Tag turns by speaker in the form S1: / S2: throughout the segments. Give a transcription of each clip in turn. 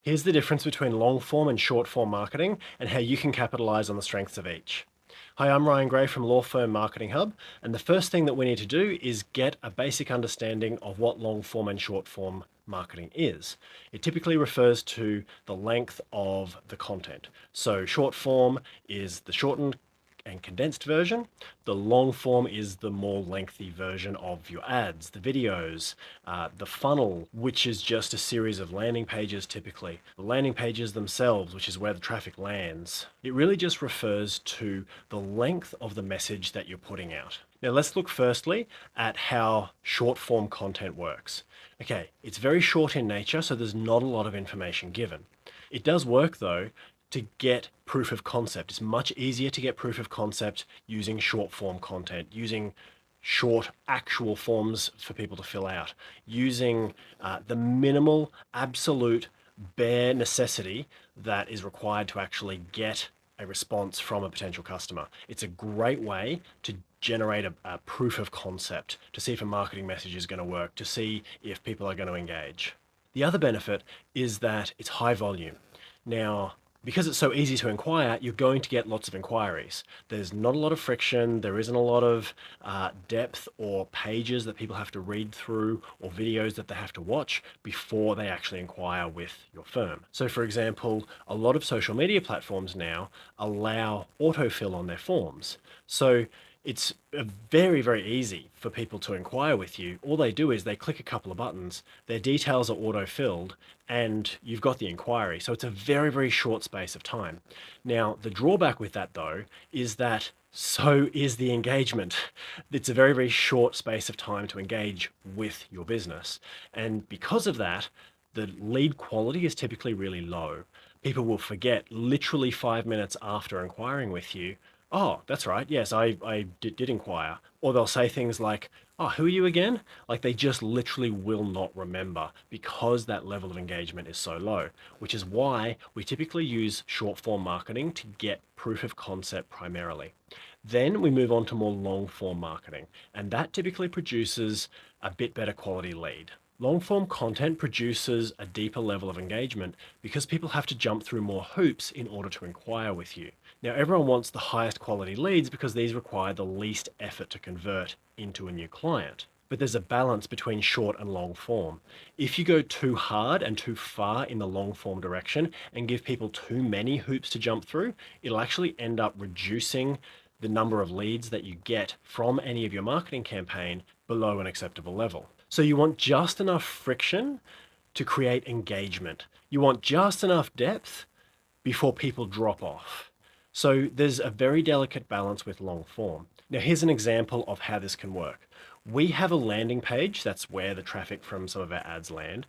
S1: Here's the difference between long form and short form marketing and how you can capitalize on the strengths of each. Hi, I'm Ryan Gray from Law Firm Marketing Hub, and the first thing that we need to do is get a basic understanding of what long form and short form marketing is. It typically refers to the length of the content. So, short form is the shortened and condensed version. The long form is the more lengthy version of your ads, the videos, the funnel, which is just a series of landing pages typically, the landing pages themselves, which is where the traffic lands. It really just refers to the length of the message that you're putting out. Now let's look firstly at how short form content works. Okay, it's very short in nature, so there's not a lot of information given. It does work though to get proof of concept. It's much easier to get proof of concept using short form content, using short actual forms for people to fill out, using the minimal, absolute, bare necessity that is required to actually get a response from a potential customer. It's a great way to generate a proof of concept, to see if a marketing message is going to work, to see if people are going to engage. The other benefit is that it's high volume. Now, because it's so easy to inquire, you're going to get lots of inquiries. There's not a lot of friction, there isn't a lot of depth or pages that people have to read through or videos that they have to watch before they actually inquire with your firm. So for example, a lot of social media platforms now allow autofill on their forms. So it's very, very easy for people to inquire with you. All they do is they click a couple of buttons, their details are auto-filled, and you've got the inquiry. So it's a very, very short space of time. Now, the drawback with that though is that so is the engagement. It's a very, very short space of time to engage with your business. And because of that, the lead quality is typically really low. People will forget literally 5 minutes after inquiring with you, oh, that's right, yes, I did inquire. Or they'll say things like, oh, who are you again? Like they just literally will not remember because that level of engagement is so low, which is why we typically use short form marketing to get proof of concept primarily. Then we move on to more long form marketing, and that typically produces a bit better quality lead. Long form content produces a deeper level of engagement because people have to jump through more hoops in order to inquire with you. Now, everyone wants the highest quality leads because these require the least effort to convert into a new client. But there's a balance between short and long form. If you go too hard and too far in the long form direction and give people too many hoops to jump through, it'll actually end up reducing the number of leads that you get from any of your marketing campaign below an acceptable level. So you want just enough friction to create engagement. You want just enough depth before people drop off. So there's a very delicate balance with long form. Now here's an example of how this can work. We have a landing page, that's where the traffic from some of our ads land,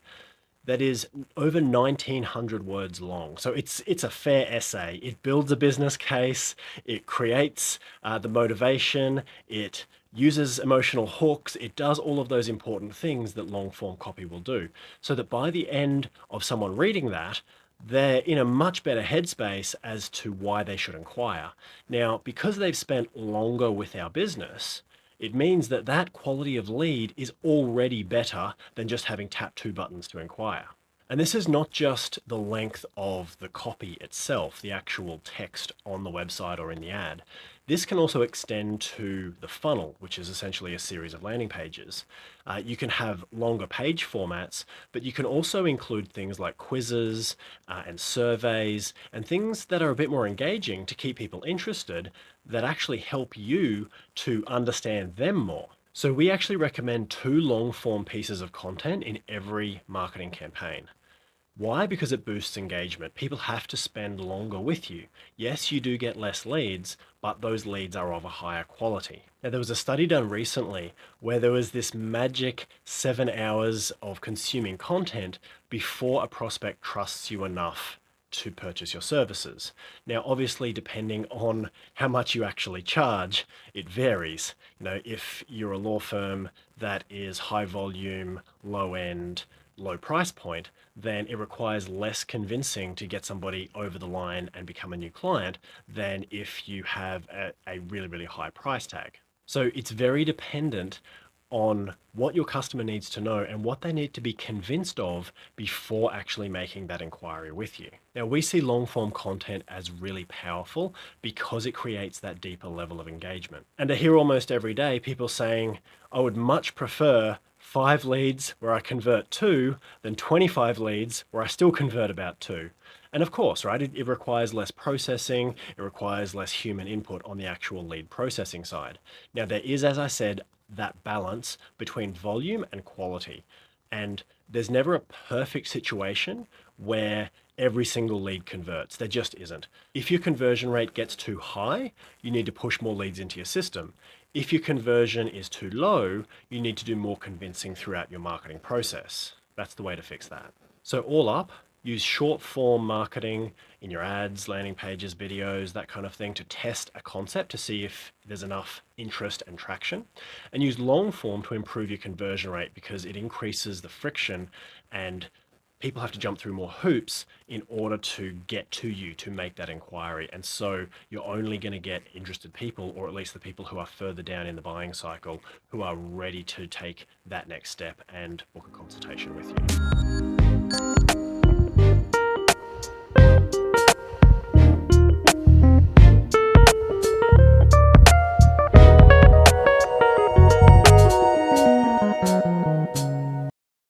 S1: that is over 1900 words long. So it's a fair essay. It builds a business case, it creates the motivation, it uses emotional hooks, it does all of those important things that long form copy will do. So that by the end of someone reading that, they're in a much better headspace as to why they should inquire. Now, because they've spent longer with our business, it means that that quality of lead is already better than just having tapped two buttons to inquire. And this is not just the length of the copy itself, the actual text on the website or in the ad. This can also extend to the funnel, which is essentially a series of landing pages. You can have longer page formats, but you can also include things like quizzes and surveys and things that are a bit more engaging to keep people interested that actually help you to understand them more. So we actually recommend two long form pieces of content in every marketing campaign. Why? Because it boosts engagement. People have to spend longer with you. Yes, you do get less leads, but those leads are of a higher quality. Now, there was a study done recently where there was this magic 7 hours of consuming content before a prospect trusts you enough to purchase your services. Now, obviously, depending on how much you actually charge, it varies. If you're a law firm that is high volume, low end, low price point, then it requires less convincing to get somebody over the line and become a new client than if you have a really, really high price tag. So it's very dependent on what your customer needs to know and what they need to be convinced of before actually making that inquiry with you. Now, we see long form content as really powerful because it creates that deeper level of engagement. And I hear almost every day people saying, I would much prefer 5 leads where I convert 2 than 25 leads where I still convert about 2. And of course, right, it requires less processing, it requires less human input on the actual lead processing side. Now, there is, as I said, that balance between volume and quality. And there's never a perfect situation where every single lead converts. There just isn't. If your conversion rate gets too high, you need to push more leads into your system. If your conversion is too low, you need to do more convincing throughout your marketing process. That's the way to fix that. So all up, use short form marketing in your ads, landing pages, videos, that kind of thing to test a concept to see if there's enough interest and traction. And use long form to improve your conversion rate because it increases the friction and people have to jump through more hoops in order to get to you to make that inquiry. And so you're only going to get interested people, or at least the people who are further down in the buying cycle, who are ready to take that next step and book a consultation with you.